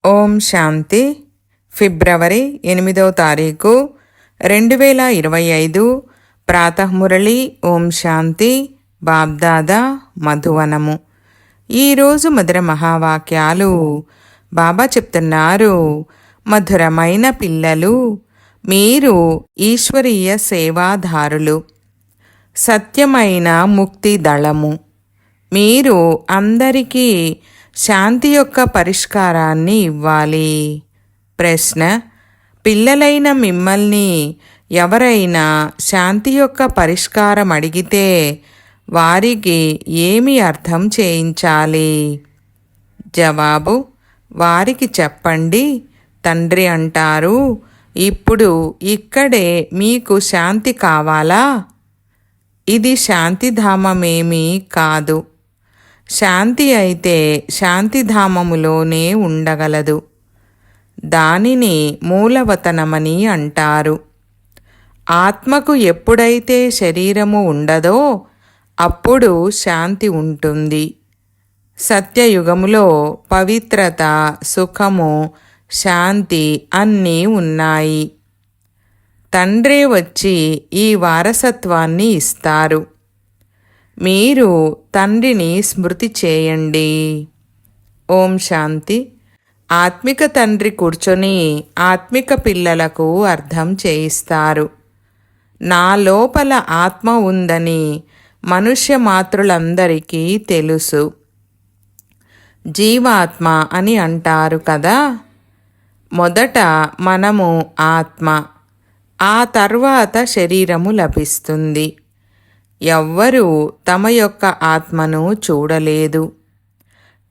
ఓం శాంతి. ఫిబ్రవరి 8వ తారీఖు 2025 ప్రాతఃమురళి. ఓం శాంతి. బాబ్దాదా మధువనము. ఈరోజు మధుర మహావాక్యాలు బాబా చెప్తున్నారు. మధురమైన పిల్లలు, మీరు ఈశ్వరీయ సేవాదారులు, సత్యమైన ముక్తి దళము. మీరు అందరికీ శాంతి యొక్క పరిష్కారాన్ని ఇవ్వాలి. ప్రశ్న: పిల్లలైన మిమ్మల్ని ఎవరైనా శాంతి యొక్క పరిష్కారం అడిగితే వారికి ఏమి అర్థం చేయించాలి? జవాబు: వారికి చెప్పండి. తండ్రి అంటారు, ఇప్పుడు ఇక్కడే మీకు శాంతి కావాలా? ఇది శాంతిధామమేమీ కాదు. శాంతి అయితే శాంతిధామములోనే ఉండగలదు. దానిని మూలవతనమని అంటారు. ఆత్మకు ఎప్పుడైతే శరీరము ఉండదో అప్పుడు శాంతి ఉంటుంది. సత్యయుగములో పవిత్రత, సుఖము, శాంతి అన్నీ ఉన్నాయి. తండ్రే వచ్చి ఈ వారసత్వాన్ని ఇస్తారు. మీరు తండ్రిని స్మృతి చేయండి. ఓం శాంతి. ఆత్మిక తండ్రి కూర్చొని ఆత్మిక పిల్లలకు అర్థం చేయిస్తారు. నా లోపల ఆత్మ ఉందని మనుష్య మాతృలందరికీ తెలుసు. జీవాత్మ అని అంటారు కదా. మొదట మనము ఆత్మ, ఆ తర్వాత శరీరము లభిస్తుంది. ఎవ్వరూ తమ యొక్క ఆత్మను చూడలేదు.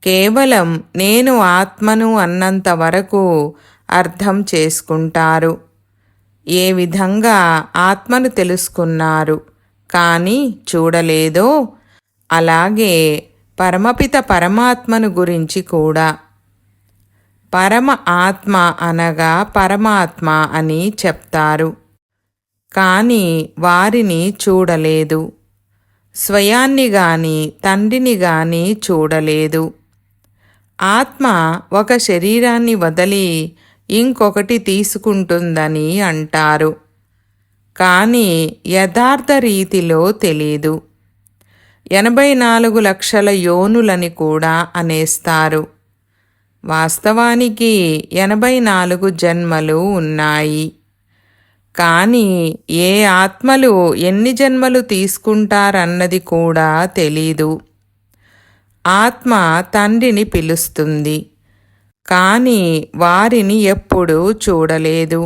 కేవలం నేను ఆత్మను అన్నంత వరకు అర్థం చేసుకుంటారు. ఏ విధంగా ఆత్మను తెలుసుకున్నారు కానీ చూడలేదో అలాగే పరమపిత పరమాత్మను గురించి కూడా. పరమ ఆత్మ అనగా పరమాత్మ అని చెప్తారు, కానీ వారిని చూడలేదు. స్వయాన్ని గాని తండ్రిని గాని చూడలేదు. ఆత్మ ఒక శరీరాన్ని వదిలి ఇంకొకటి తీసుకుంటుందని అంటారు, కానీ యథార్థ రీతిలో తెలీదు. 84 లక్షల యోనులని కూడా అనేస్తారు. వాస్తవానికి 84 జన్మలు ఉన్నాయి. కానీ ఏ ఆత్మలు ఎన్ని జన్మలు తీసుకుంటారన్నది కూడా తెలీదు. ఆత్మ తండ్రిని పిలుస్తుంది, కానీ వారిని ఎప్పుడూ చూడలేదు.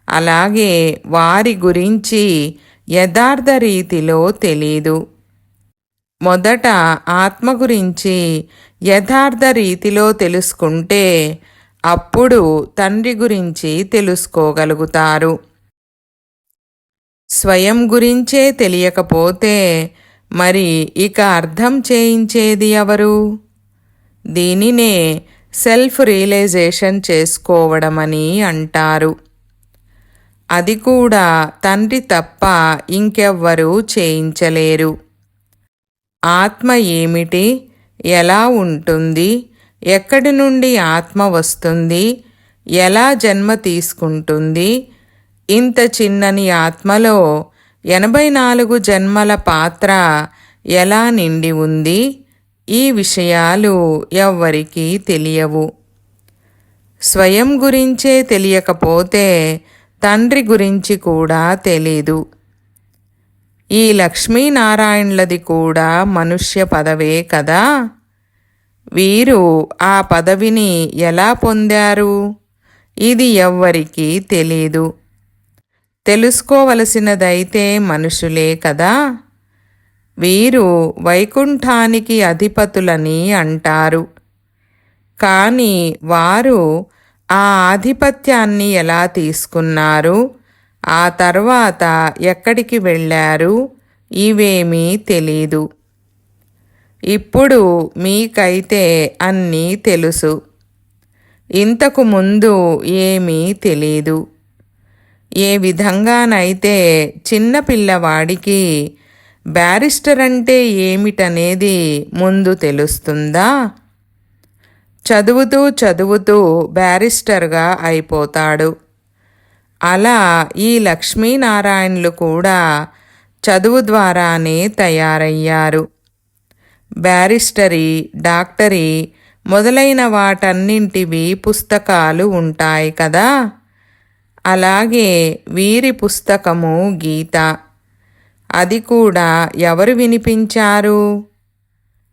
అలాగే వారి గురించి యథార్థ రీతిలో తెలీదు. మొదట ఆత్మ గురించి యథార్థ రీతిలో తెలుసుకుంటే అప్పుడు తండ్రి గురించి తెలుసుకోగలుగుతారు. స్వయం గురించే తెలియకపోతే మరి ఇక అర్థం చేయించేది ఎవరు? దీనినే సెల్ఫ్ రియలైజేషన్ చేసుకోవడమని అంటారు. అది కూడా తండ్రి తప్ప ఇంకెవ్వరూ చేయించలేరు. ఆత్మ ఏమిటి, ఎలా ఉంటుంది, ఎక్కడి నుండి ఆత్మ వస్తుంది, ఎలా జన్మ తీసుకుంటుంది, ఇంత చిన్నని ఆత్మలో 84 జన్మల పాత్ర ఎలా నిండి ఉంది, ఈ విషయాలు ఎవ్వరికీ తెలియవు. స్వయం గురించే తెలియకపోతే తండ్రి గురించి కూడా తెలీదు. ఈ లక్ష్మీనారాయణలది కూడా మనుష్య పదవే కదా. వీరు ఆ పదవిని ఎలా పొందారు, ఇది ఎవ్వరికీ తెలీదు. తెలుసుకోవలసినదైతే మనుషులే కదా. వీరు వైకుంఠానికి అధిపతులని అంటారు, కానీ వారు ఆ ఆధిపత్యాన్ని ఎలా తీసుకున్నారు, ఆ తర్వాత ఎక్కడికి వెళ్ళారు, ఇవేమీ తెలీదు. ఇప్పుడు మీకైతే అన్నీ తెలుసు. ఇంతకు ముందు ఏమీ తెలీదు. ఏ విధంగానైతే చిన్న పిల్లవాడికి బ్యారిస్టర్ అంటే ఏమిటనేది ముందు తెలుస్తుందా? చదువుతూ చదువుతూ బ్యారిస్టర్గా అయిపోతాడు. అలా ఈ లక్ష్మీనారాయణులు కూడా చదువు ద్వారానే తయారయ్యారు. బ్యారిస్టరీ, డాక్టరీ మొదలైన వాటన్నింటివి పుస్తకాలు ఉంటాయి కదా. అలాగే వీరి పుస్తకము గీత. అది కూడా ఎవరు వినిపించారు?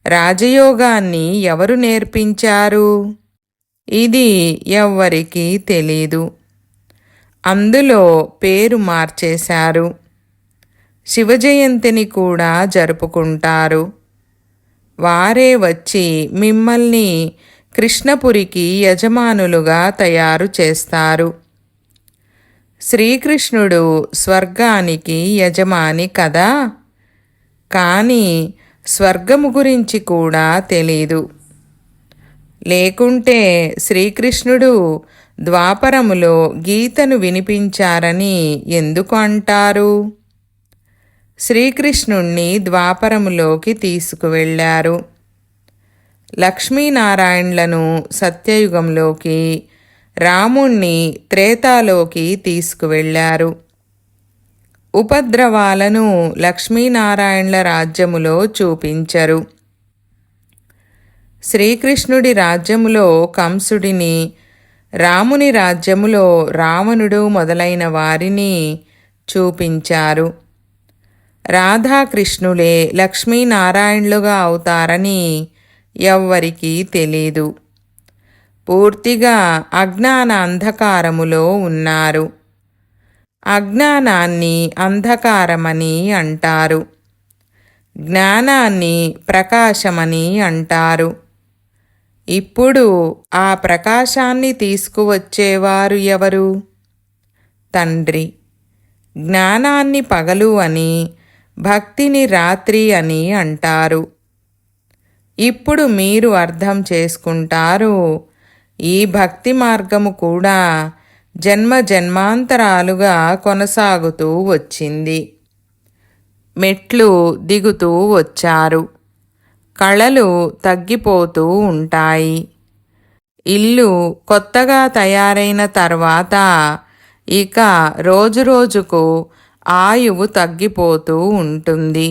రాజయోగాన్ని ఎవరు నేర్పించారు? ఇది ఎవ్వరికీ తెలీదు. అందులో పేరు మార్చేశారు. శివజయంతిని కూడా జరుపుకుంటారు. వారే వచ్చి మిమ్మల్ని కృష్ణపురికి యజమానులుగా తయారు చేస్తారు. శ్రీకృష్ణుడు స్వర్గానికి యజమాని కదా, కానీ స్వర్గము గురించి కూడా తెలీదు. లేకుంటే శ్రీకృష్ణుడు ద్వాపరములో గీతను వినిపించారని ఎందుకు అంటారు? శ్రీకృష్ణుణ్ణి ద్వాపరములోకి తీసుకువెళ్ళారు. లక్ష్మీనారాయణులను సత్యయుగంలోకి, రాముణ్ణి త్రేతాలోకి తీసుకువెళ్ళారు. ఉపద్రవాలను లక్ష్మీనారాయణుల రాజ్యములో చూపించరు. శ్రీకృష్ణుడి రాజ్యములో కంసుడిని, రాముని రాజ్యములో రావణుడు మొదలైన వారిని చూపించారు. రాధాకృష్ణులే లక్ష్మీనారాయణులుగా అవుతారని ఎవ్వరికీ తెలీదు. పూర్తిగా అజ్ఞాన అంధకారములో ఉన్నారు. అజ్ఞానాన్ని అంధకారమని అంటారు. జ్ఞానాన్ని ప్రకాశమని అంటారు. ఇప్పుడు ఆ ప్రకాశాన్ని తీసుకువచ్చేవారు ఎవరు? తండ్రి. జ్ఞానాన్ని పగలు అని, భక్తిని రాత్రి అని అంటారు. ఇప్పుడు మీరు అర్థం చేసుకుంటారు, ఈ భక్తి మార్గము కూడా జన్మ జన్మాంతరాలుగా కొనసాగుతూ వచ్చింది. మెట్లు దిగుతూ వచ్చారు. కళలు తగ్గిపోతూ ఉంటాయి. ఇల్లు కొత్తగా తయారైన తర్వాత ఇక రోజురోజుకు ఆయువు తగ్గిపోతూ ఉంటుంది.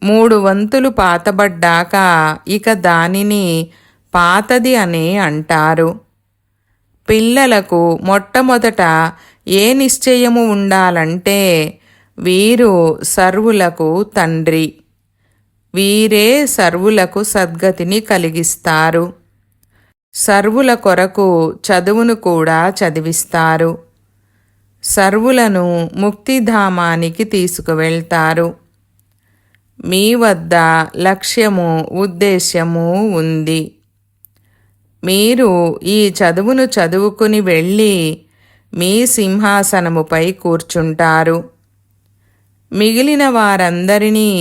3 వంతులు పాతబడ్డాక ఇక దానిని పాతది అనే అంటారు. పిల్లలకు మొట్టమొదట ఏ నిశ్చయము ఉండాలంటే వీరు సర్వులకు తండ్రి. వీరే సర్వులకు సద్గతిని కలిగిస్తారు. సర్వుల కొరకు చదువును కూడా చదివిస్తారు. సర్వులను ముక్తిధామానికి తీసుకువెళ్తారు. మీ వద్ద లక్ష్యము, ఉద్దేశ్యము ఉంది. మీరు ఈ చదువును చదువుకుని వెళ్ళి మీ సింహాసనముపై కూర్చుంటారు. మిగిలిన వారందరినీ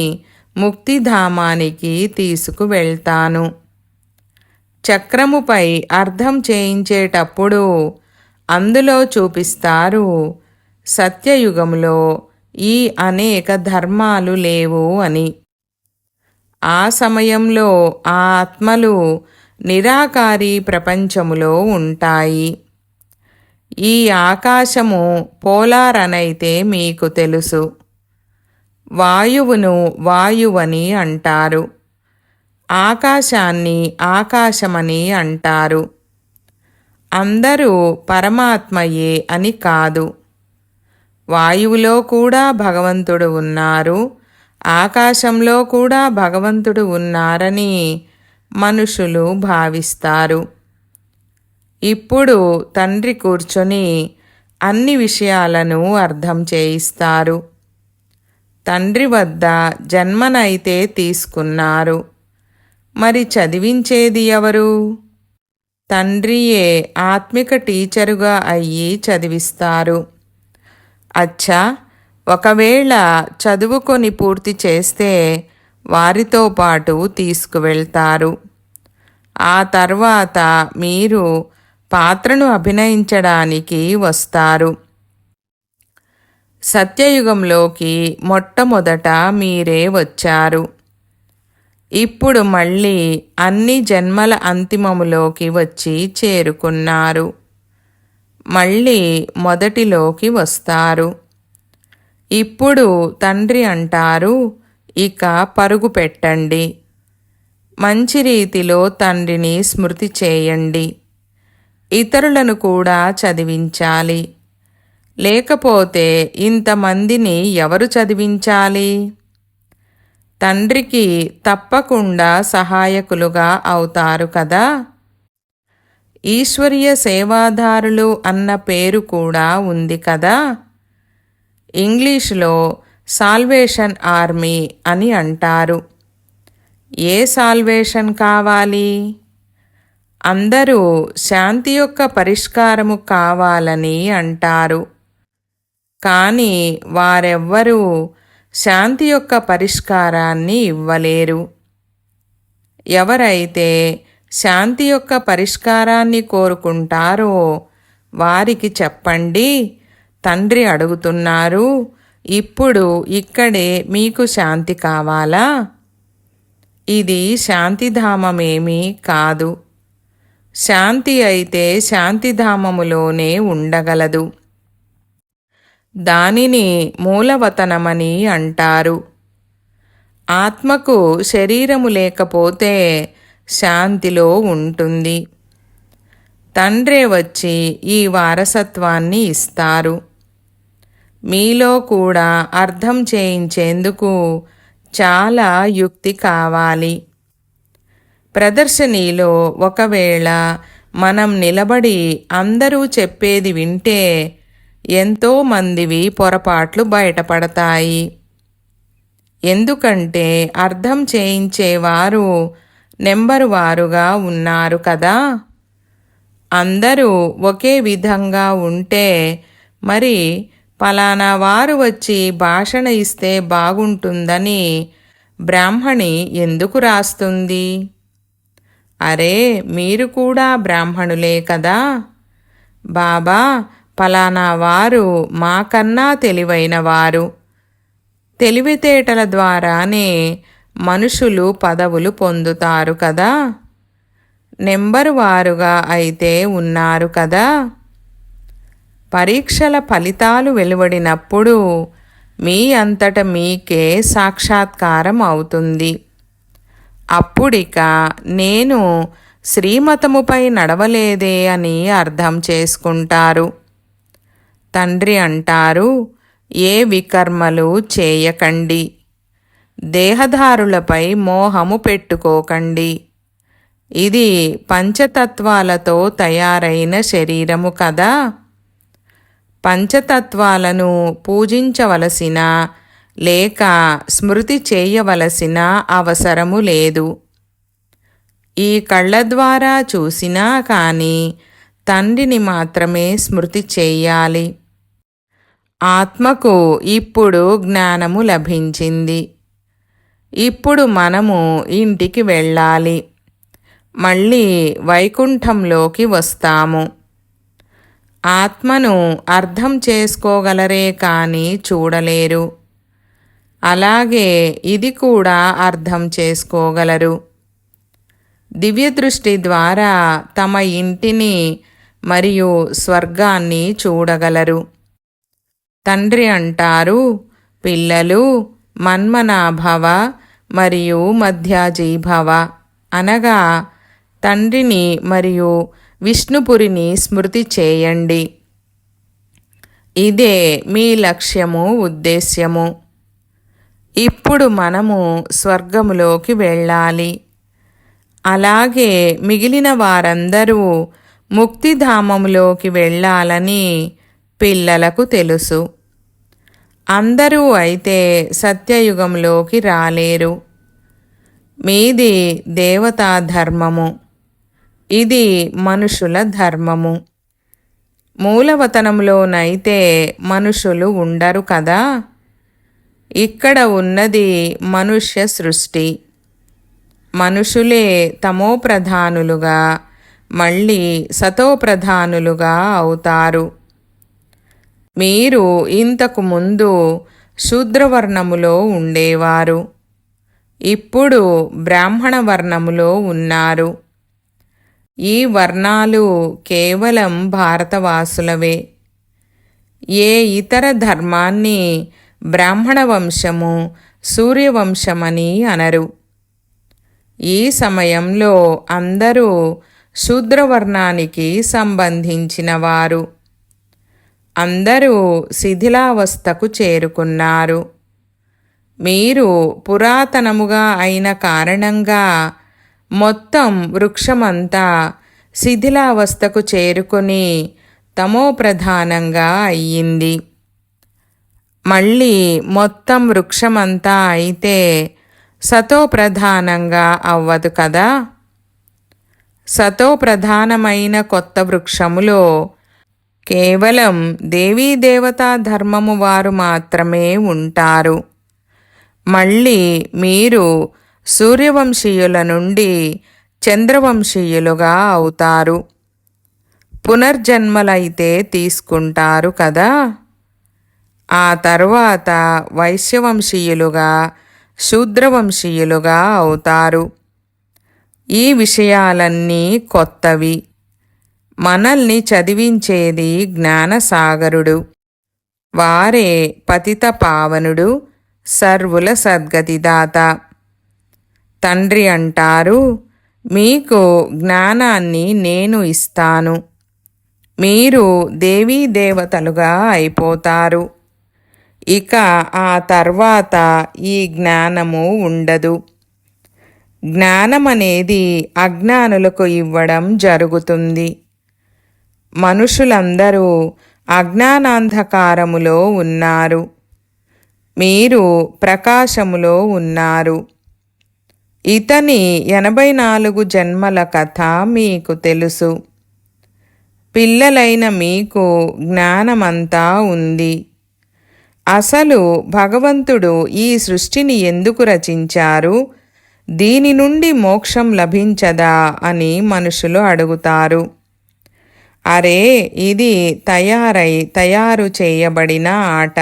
ముక్తిధామానికి తీసుకువెళ్తాను. చక్రముపై అర్థం చేయించేటప్పుడు అందులో చూపిస్తారు, సత్యయుగములో ఈ అనేక ధర్మాలు లేవు అని. ఆ సమయంలో ఆ ఆత్మలు నిరాకారి ప్రపంచములో ఉంటాయి. ఈ ఆకాశము పోలార్ అనైతే మీకు తెలుసు. వాయువును వాయువని అంటారు. ఆకాశాన్ని ఆకాశమని అంటారు. అందరూ పరమాత్మయే అని కాదు. వాయువులో కూడా భగవంతుడు ఉన్నారు, ఆకాశంలో కూడా భగవంతుడు ఉన్నారని మనుషులు భావిస్తారు. ఇప్పుడు తండ్రి కూర్చొని అన్ని విషయాలను అర్థం చేయిస్తారు. తండ్రి వద్ద జన్మనైతే తీసుకున్నారు, మరి చదివించేది ఎవరు? తండ్రియే ఆత్మిక టీచరుగా అయ్యి చదివిస్తారు. అచ్చా, ఒకవేళ చదువుకొని పూర్తి చేస్తే వారితో పాటు తీసుకువెళ్తారు. ఆ తర్వాత మీరు పాత్రను అభినయించడానికి వస్తారు. సత్యయుగంలోకి మొట్టమొదట మీరే వచ్చారు. ఇప్పుడు మళ్ళీ అన్ని జన్మల అంతిమములోకి వచ్చి చేరుకున్నారు. మళ్ళీ మొదటిలోకి వస్తారు. ఇప్పుడు తండ్రి అంటారు, ఇక పరుగు పెట్టండి. మంచి రీతిలో తండ్రిని స్మృతి చేయండి. ఇతరులను కూడా చదివించాలి. లేకపోతే ఇంతమందిని ఎవరు చదివించాలి? తండ్రికి తప్పకుండా సహాయకులుగా అవుతారు కదా. ఈశ్వరీయ సేవాదారులు అన్న పేరు కూడా ఉంది కదా. ఇంగ్లీషులో సాల్వేషన్ ఆర్మీ అని అంటారు. ఏ సాల్వేషన్ కావాలి? అందరూ శాంతి యొక్క పరిష్కారము కావాలని అంటారు. కానీ వారెవ్వరూ శాంతి యొక్క పరిష్కారాన్ని ఇవ్వలేరు. ఎవరైతే శాంతి యొక్క పరిష్కారాన్ని కోరుకుంటారో వారికి చెప్పండి, తండ్రి అడుగుతున్నారు, ఇప్పుడు ఇక్కడే మీకు శాంతి కావాలా? ఇది శాంతిధామమేమీ కాదు. శాంతి అయితే శాంతిధామములోనే ఉండగలదు. దానిని మూలవతనమని అంటారు. ఆత్మకు శరీరము లేకపోతే శాంతిలో ఉంటుంది. తండ్రే వచ్చి ఈ వారసత్వాన్ని ఇస్తారు. మీలో కూడా అర్థం చేయించేందుకు చాలా యుక్తి కావాలి. ప్రదర్శనీలో ఒకవేళ మనం నిలబడి అందరూ చెప్పేది వింటే ఎంతోమందివి పొరపాట్లు బయటపడతాయి. ఎందుకంటే అర్థం చేయించేవారు నెంబరు వారుగా ఉన్నారు కదా. అందరూ ఒకే విధంగా ఉంటే మరి పలానా వారు వచ్చి భాషణ ఇస్తే బాగుంటుందని బ్రాహ్మణి ఎందుకు రాస్తుంది? అరే, మీరు కూడా బ్రాహ్మణులే కదా. బాబా, పలానా వారు మాకన్నా తెలివైన వారు. తెలివితేటల ద్వారానే మనుషులు పదవులు పొందుతారు కదా. నెంబరు వారుగా అయితే ఉన్నారు కదా. పరీక్షల ఫలితాలు వెలువడినప్పుడు మీ అంతట మీకే సాక్షాత్కారం అవుతుంది. అప్పుడిక నేను శ్రీమతముపై నడవలేదే అని అర్థం చేసుకుంటారు. తండ్రి అంటారు, ఏ వికర్మలు చేయకండి. దేహదారులపై మోహము పెట్టుకోకండి. ఇది పంచతత్వాలతో తయారైన శరీరము కదా. పంచతత్వాలను పూజించవలసిన లేక స్మృతి చేయవలసిన అవసరము లేదు. ఈ కళ్ళ ద్వారా చూసినా కానీ తండ్రిని మాత్రమే స్మృతి చేయాలి. ఆత్మకు ఇప్పుడు జ్ఞానము లభించింది. ఇప్పుడు మనము ఇంటికి వెళ్ళాలి. మళ్ళీ వైకుంఠంలోకి వస్తాము. ఆత్మను అర్థం చేసుకోగలరే కానీ చూడలేరు. అలాగే ఇది కూడా అర్థం చేసుకోగలరు. దివ్యదృష్టి ద్వారా తమ ఇంటిని మరియు స్వర్గాన్ని చూడగలరు. తండ్రి అంటారు, పిల్లలు మన్మనాభవ మరియు మధ్యాజీభవ అనగా తండ్రిని మరియు విష్ణుపురిని స్మృతి చేయండి. ఇదే మీ లక్ష్యము, ఉద్దేశ్యము. ఇప్పుడు మనము స్వర్గములోకి వెళ్ళాలి. అలాగే మిగిలిన వారందరూ ముక్తిధామములోకి వెళ్ళాలని పిల్లలకు తెలుసు. అందరూ అయితే సత్యయుగంలోకి రాలేరు. మీది దేవతా ధర్మము, ఇది మనుషుల ధర్మము. మూలవతనంలోనైతే మనుషులు ఉండరు కదా. ఇక్కడ ఉన్నది మనుష్య సృష్టి. మనుషులే తమోప్రధానులుగా మళ్ళీ సతోప్రధానులుగా అవుతారు. మీరు ఇంతకు ముందు శూద్రవర్ణములో ఉండేవారు. ఇప్పుడు బ్రాహ్మణ వర్ణములో ఉన్నారు. ఈ వర్ణాలు కేవలం భారతవాసులవే. ఏ ఇతర ధర్మాన్ని బ్రాహ్మణ వంశము, సూర్యవంశమని అనరు. ఈ సమయంలో అందరూ శూద్రవర్ణానికి సంబంధించిన వారు. అందరూ శిథిలావస్థకు చేరుకున్నారు. మీరు పురాతనముగా అయిన కారణంగా మొత్తం వృక్షమంతా శిథిలావస్థకు చేరుకొని తమోప్రధానంగా అయ్యింది. మళ్ళీ మొత్తం వృక్షమంతా అయితే సతోప్రధానంగా అవ్వదు కదా. సతోప్రధానమైన కొత్త వృక్షములో కేవలం దేవీదేవతా ధర్మము వారు మాత్రమే ఉంటారు. మళ్ళీ మీరు సూర్యవంశీయుల నుండి చంద్రవంశీయులుగా అవుతారు. పునర్జన్మలైతే తీసుకుంటారు కదా. ఆ తర్వాత వైశ్యవంశీయులుగా, శూద్రవంశీయులుగా అవుతారు. ఈ విషయాలన్నీ కొత్తవి. మనల్ని చదివించేది జ్ఞానసాగరుడు. వారే పతిత పావనుడు, సర్వుల సద్గతిదాత. తండ్రి అంటారు, మీకు జ్ఞానాన్ని నేను ఇస్తాను. మీరు దేవీ దేవతలుగా అయిపోతారు. ఇక ఆ తర్వాత ఈ జ్ఞానము ఉండదు. జ్ఞానమనేది అజ్ఞానులకు ఇవ్వడం జరుగుతుంది. మనుషులందరూ అజ్ఞానాంధకారములో ఉన్నారు. మీరు ప్రకాశములో ఉన్నారు. ఇతని 84 జన్మల కథ మీకు తెలుసు. పిల్లలైన మీకు జ్ఞానమంతా ఉంది. అసలు భగవంతుడు ఈ సృష్టిని ఎందుకు రచించారు? దీని నుండి మోక్షం లభించదా అని మనుషులు అడుగుతారు. అరే, ఇది తయారు చేయబడిన ఆట,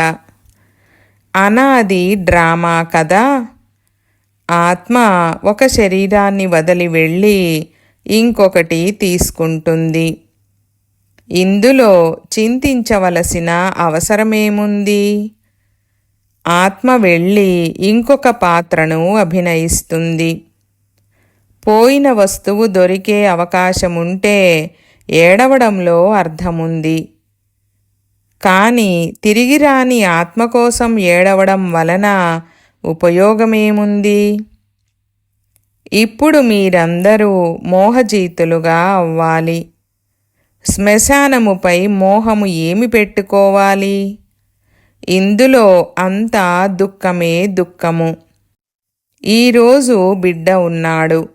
అనాది డ్రామా కదా. ఆత్మ ఒక శరీరాన్ని వదిలి వెళ్ళి ఇంకొకటి తీసుకుంటుంది. ఇందులో చింతించవలసిన అవసరమేముంది? ఆత్మ వెళ్ళి ఇంకొక పాత్రను అభినయిస్తుంది. పోయిన వస్తువు దొరికే అవకాశముంటే ఏడవడంలో అర్థముంది. కానీ తిరిగి రాని ఆత్మ కోసం ఏడవడం వలన ఉపయోగమేముంది? ఇప్పుడు మీరందరూ మోహజీతులుగా అవ్వాలి. శ్మశానముపై మోహము ఏమి పెట్టుకోవాలి? ఇందులో అంతా దుఃఖమే దుఃఖము. ఈరోజు బిడ్డ ఉన్నాడు.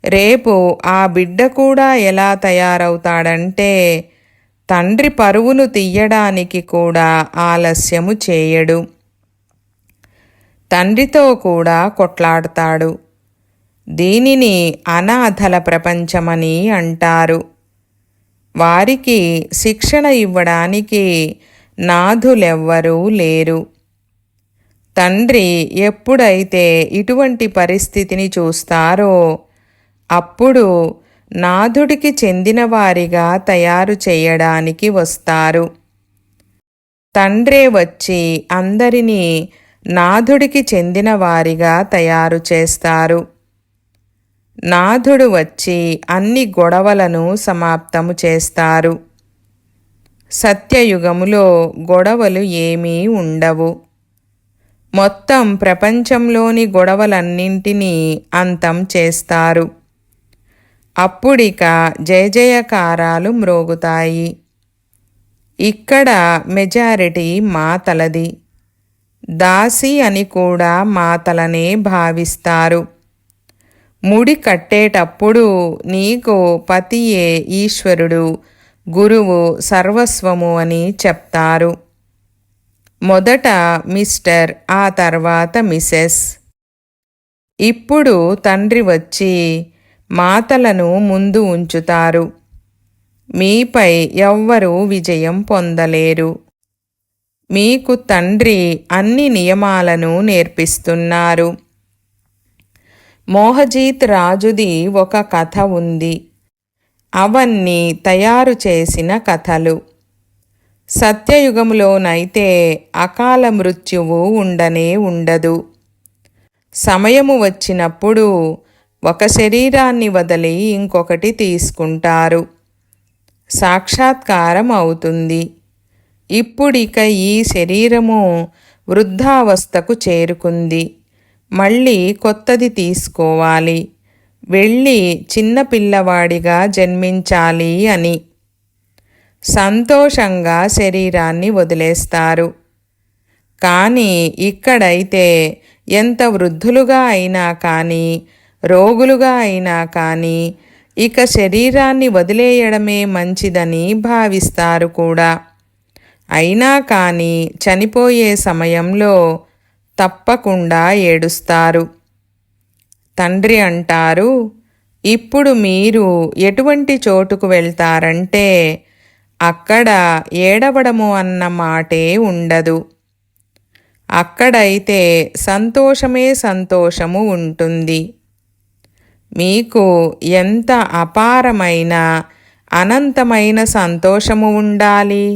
రేపు ఆ బిడ్డ కూడా ఎలా తయారవుతాడంటే తండ్రి పరువును తీయడానికి కూడా ఆలస్యము చేయడు. తండ్రితో కూడా కొట్లాడతాడు. దీనిని అనాథల ప్రపంచమని అంటారు. వారికి శిక్షణ ఇవ్వడానికి నాథులెవ్వరూ లేరు. తండ్రి ఎప్పుడైతే ఇటువంటి పరిస్థితిని చూస్తారో అప్పుడు నాథుడికి చెందిన వారిగా తయారు చేయడానికి వస్తారు. తండ్రే వచ్చి అందరినీ నాథుడికి చెందిన వారిగా తయారు చేస్తారు. నాథుడు వచ్చి అన్ని గొడవలను సమాప్తము చేస్తారు. సత్యయుగములో గొడవలు ఏమీ ఉండవు. మొత్తం ప్రపంచంలోని గొడవలన్నింటినీ అంతం చేస్తారు. అప్పుడిక జయజయకారాలు మ్రోగుతాయి. ఇక్కడ మెజారిటీ మాతలది. దాసి అని కూడా మాతలనే భావిస్తారు. ముడి కట్టేటప్పుడు నీకు పతియే ఈశ్వరుడు, గురువు సర్వస్వము అని చెప్తారు. మొదట మిస్టర్, ఆ తర్వాత మిసెస్. ఇప్పుడు తండ్రి వచ్చి మాతలను ముందు ఉంచుతారు. మీపై ఎవ్వరూ విజయం పొందలేరు. మీకు తండ్రి అన్ని నియమాలను నేర్పిస్తున్నారు. మోహజీత్ రాజుది ఒక కథ ఉంది. అవన్నీ తయారు చేసిన కథలు. సత్యయుగములోనైతే అకాల మృత్యువు ఉండనే ఉండదు. సమయము వచ్చినప్పుడు ఒక శరీరాన్ని వదిలి ఇంకొకటి తీసుకుంటారు. సాక్షాత్కారం అవుతుంది. ఇప్పుడిక ఈ శరీరము వృద్ధావస్థకు చేరుకుంది. మళ్ళీ కొత్తది తీసుకోవాలి, వెళ్ళి చిన్నపిల్లవాడిగా జన్మించాలి అని సంతోషంగా శరీరాన్ని వదిలేస్తారు. కానీ ఇక్కడైతే ఎంత వృద్ధులుగా అయినా కానీ, రోగులుగా అయినా కానీ ఇక శరీరాన్ని వదిలేయడమే మంచిదని భావిస్తారు కూడా. అయినా కానీ చనిపోయే సమయంలో తప్పకుండా ఏడుస్తారు. తండ్రి అంటారు, ఇప్పుడు మీరు ఎటువంటి చోటుకు వెళ్తారంటే అక్కడ ఏడవడము అన్న మాటే ఉండదు. అక్కడైతే సంతోషమే సంతోషము ఉంటుంది. మీకు ఎంత అపారమైన అనంతమైన సంతోషము ఉండాలి.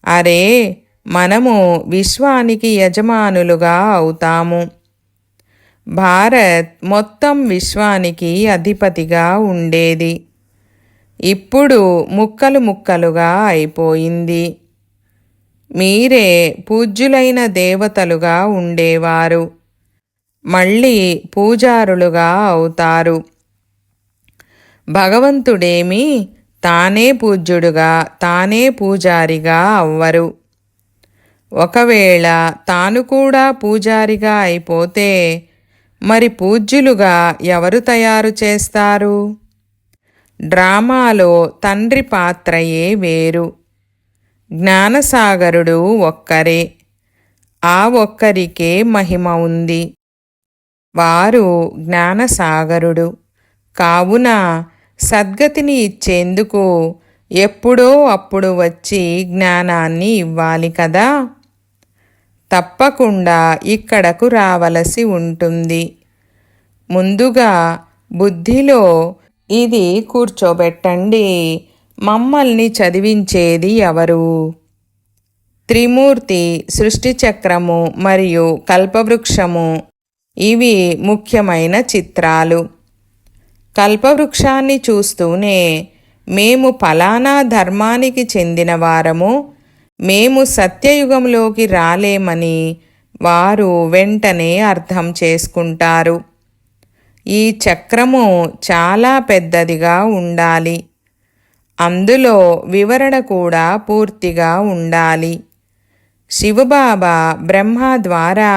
అరే, మనము విశ్వానికి యజమానులుగా అవుతాము. భారత్ మొత్తం విశ్వానికి అధిపతిగా ఉండేది. ఇప్పుడు ముక్కలు ముక్కలుగా అయిపోయింది. మీరే పూజ్యులైన దేవతలుగా ఉండేవారు, మళ్ళీ పూజారులుగా అవుతారు. భగవంతుడేమి తానే పూజ్యుడుగా, తానే పూజారిగా అవ్వరు. ఒకవేళ తాను కూడా పూజారిగా అయిపోతే మరి పూజ్యులుగా ఎవరు తయారు చేస్తారు? డ్రామాలో తండ్రి పాత్రయే వేరు. జ్ఞానసాగరుడు ఒక్కరే. ఆ ఒక్కరికే మహిమ ఉంది. వారు జ్ఞానసాగరుడు. కావున సద్గతిని ఇచ్చేందుకు ఎప్పుడో అప్పుడు వచ్చి జ్ఞానాన్ని ఇవ్వాలి కదా. తప్పకుండా ఇక్కడకు రావలసి ఉంటుంది. ముందుగా బుద్ధిలో ఇది కూర్చోబెట్టండి, మమ్మల్ని చదివించేది ఎవరు? త్రిమూర్తి, సృష్టి చక్రము మరియు కల్పవృక్షము ఇవి ముఖ్యమైన చిత్రాలు. కల్పవృక్షాన్ని చూస్తూనే మేము ఫలానా ధర్మానికి చెందిన వారము, మేము సత్యయుగంలోకి రాలేమని వారు వెంటనే అర్థం చేసుకుంటారు. ఈ చక్రము చాలా పెద్దదిగా ఉండాలి. అందులో వివరణ కూడా పూర్తిగా ఉండాలి. శివబాబా బ్రహ్మ ద్వారా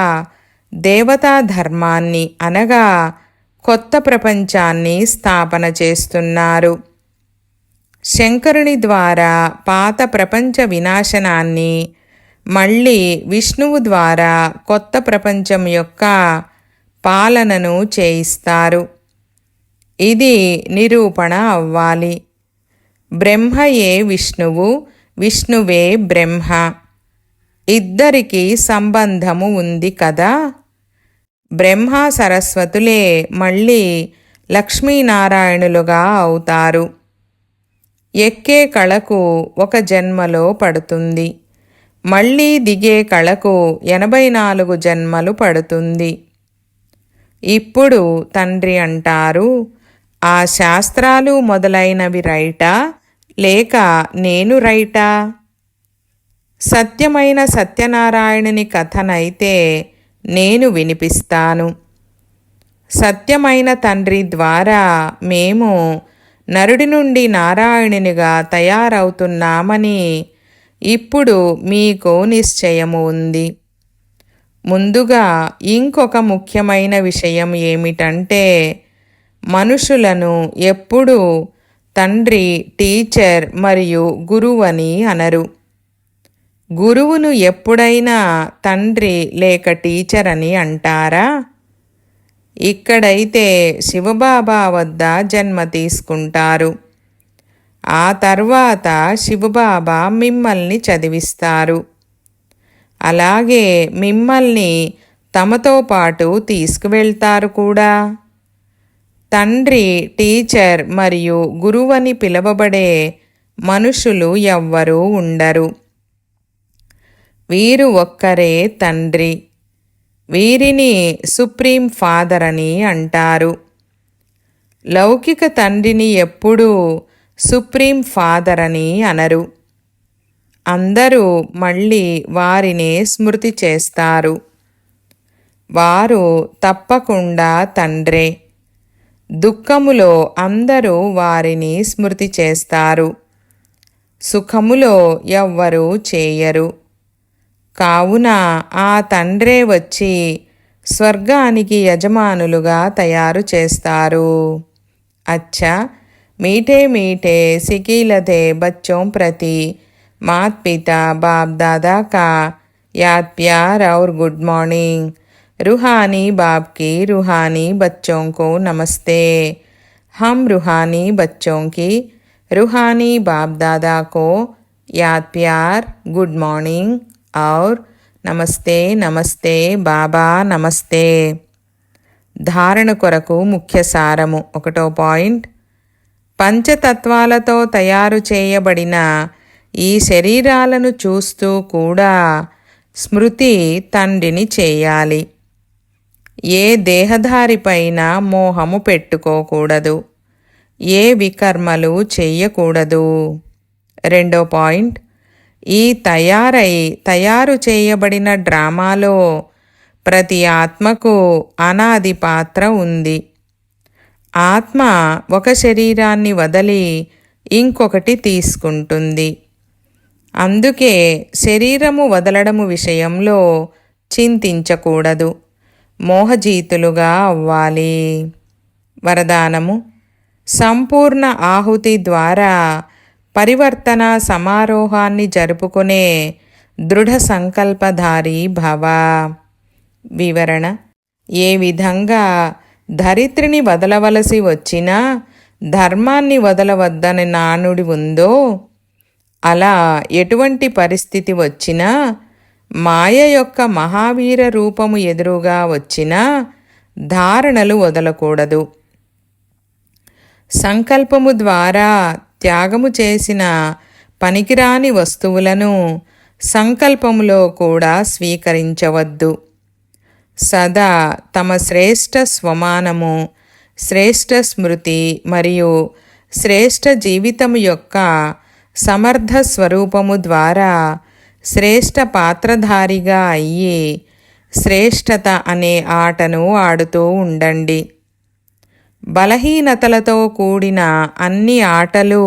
దేవతా ధర్మాన్ని అనగా కొత్త ప్రపంచాన్ని స్థాపన చేస్తున్నారు. శంకరుని ద్వారా పాత ప్రపంచ వినాశనాన్ని, మళ్ళీ విష్ణువు ద్వారా కొత్త ప్రపంచం యొక్క పాలనను చేయిస్తారు. ఇది నిరూపణ అవ్వాలి. బ్రహ్మయే విష్ణువు, విష్ణువే బ్రహ్మ. ఇద్దరికీ సంబంధము ఉంది కదా. బ్రహ్మ సరస్వతులే మళ్ళీ లక్ష్మీనారాయణులుగా అవుతారు. ఎక్కే కళకు ఒక జన్మలో పడుతుంది, మళ్ళీ దిగే కళకు 84 జన్మలు పడుతుంది. ఇప్పుడు తండ్రి అంటారు, ఆ శాస్త్రాలు మొదలైనవి రైటా లేక నేను రైటా? సత్యమైన సత్యనారాయణుని కథనైతే నేను వినిపిస్తాను. సత్యమైన తండ్రి ద్వారా మేము నరుడి నుండి నారాయణునిగా తయారవుతున్నామని ఇప్పుడు మీకు నిశ్చయము ఉంది. ముందుగా ఇంకొక ముఖ్యమైన విషయం ఏమిటంటే, మనుషులను ఎప్పుడూ తండ్రి, టీచర్ మరియు గురువు అని అనరు. గురువును ఎప్పుడైనా తండ్రి లేక టీచర్ అని అంటారా? ఇక్కడైతే శివబాబా వద్ద జన్మ తీసుకుంటారు. ఆ తర్వాత శివబాబా మిమ్మల్ని చదివిస్తారు. అలాగే మిమ్మల్ని తమతో పాటు తీసుకువెళ్తారు కూడా. తండ్రి, టీచర్ మరియు గురువని పిలువబడే మనుషులు ఎవ్వరూ ఉండరు. వీరు ఒక్కరే తండ్రి. వీరిని సుప్రీం ఫాదర్ అని అంటారు. లౌకిక తండ్రిని ఎప్పుడూ సుప్రీం ఫాదర్ అని అనరు. అందరూ మళ్ళీ వారినే స్మృతి చేస్తారు. వారు తప్పకుండా తండ్రే. దుఃఖములో అందరూ వారిని స్మృతి చేస్తారు. సుఖములో ఎవ్వరూ చేయరు. కావున ఆ తండ్రే వచ్చి స్వర్గానికి యజమానులుగా తయారు చేస్తారు. అచ్చా, మీఠే మీఠే సికీలతే బచ్చోं ప్రతి मात पिता बाप दादा का याद प्यार और गुड मॉर्निंग। रूहानी बाप की रूहानी बच्चों को नमस्ते। हम रूहानी बच्चों की रूहानी बाप दादा को याद प्यार गुड मॉर्निंग और నమస్తే నమస్తే బాబా నమస్తే. ధారణ కొరకు ముఖ్య సారము. 1వ పాయింట్. పంచతత్వాలతో తయారు చేయబడిన ఈ శరీరాలను చూస్తూ కూడా స్మృతి తండ్రిని చేయాలి. ఏ దేహధారిపైన మోహము పెట్టుకోకూడదు. ఏ వికర్మలు చెయ్యకూడదు. 2వ పాయింట్. ఈ తయారు చేయబడిన డ్రామాలో ప్రతి ఆత్మకు అనాది పాత్ర ఉంది. ఆత్మ ఒక శరీరాన్ని వదిలి ఇంకొకటి తీసుకుంటుంది. అందుకే శరీరము వదలడము విషయంలో చింతించకూడదు. మోహజీతులుగా అవ్వాలి. వరదానము. సంపూర్ణ ఆహుతి ద్వారా పరివర్తన సమారోహాన్ని జరుపుకునే దృఢ సంకల్పధారి భవ. వివరణ. ఏ విధంగా ధరిత్రిని వదలవలసి వచ్చినా ధర్మాన్ని వదలవద్దని నానుడి ఉందో, అలా ఎటువంటి పరిస్థితి వచ్చినా, మాయ యొక్క మహావీర రూపము ఎదురుగా వచ్చినా ధారణలు వదలకూడదు. సంకల్పము ద్వారా త్యాగము చేసిన పనికిరాని వస్తువులను సంకల్పములో కూడా స్వీకరించవద్దు. సదా తమ శ్రేష్ఠ స్వమానము, శ్రేష్ఠ స్మృతి మరియు శ్రేష్ఠ జీవితము యొక్క సమర్థ స్వరూపము ద్వారా శ్రేష్ఠ పాత్రధారిగా అయ్యి శ్రేష్ఠత అనే ఆటను ఆడుతూ ఉండండి. బలహీనతలతో కూడిన అన్ని ఆటలు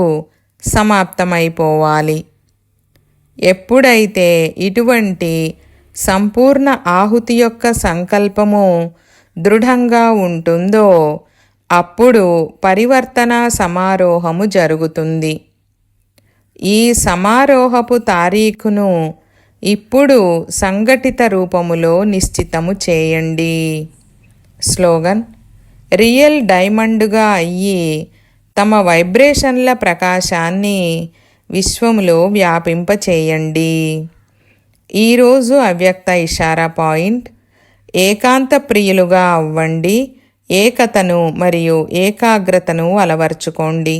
సమాప్తమైపోవాలి. ఎప్పుడైతే ఇటువంటి సంపూర్ణ ఆహుతి యొక్క సంకల్పము దృఢంగా ఉంటుందో అప్పుడు పరివర్తన సమారోహము జరుగుతుంది. ఈ సమారోహపు తారీఖును ఇప్పుడు సంఘటిత రూపములో నిశ్చితము చేయండి. స్లోగన్. రియల్ డైమండ్గా అయ్యి తమ వైబ్రేషన్ల ప్రకాశాన్ని విశ్వములో వ్యాపింపచేయండి. ఈరోజు అవ్యక్త ఇషారా పాయింట్. ఏకాంత ప్రియులుగా అవ్వండి. ఏకతను మరియు ఏకాగ్రతను అలవర్చుకోండి.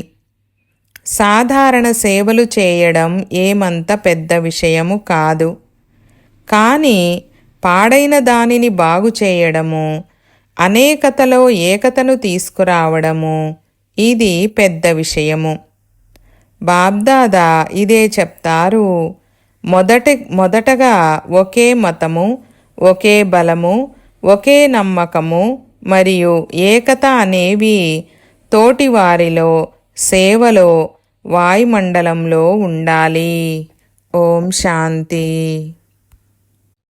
సాధారణ సేవలు చేయడం ఏమంత పెద్ద విషయము కాదు. కానీ పాడైన దానిని బాగు చేయడము, అనేకతలో ఏకతను తీసుకురావడము, ఇది పెద్ద విషయము. బాబ్దాదా ఇదే చెప్తారు. మొదటగా ఒకే మతము, ఒకే బలము, ఒకే నమ్మకము మరియు ఏకత అనేవి తోటివారిలో, సేవలో, వాయుమండలంలో ఉండాలి. ఓం శాంతి.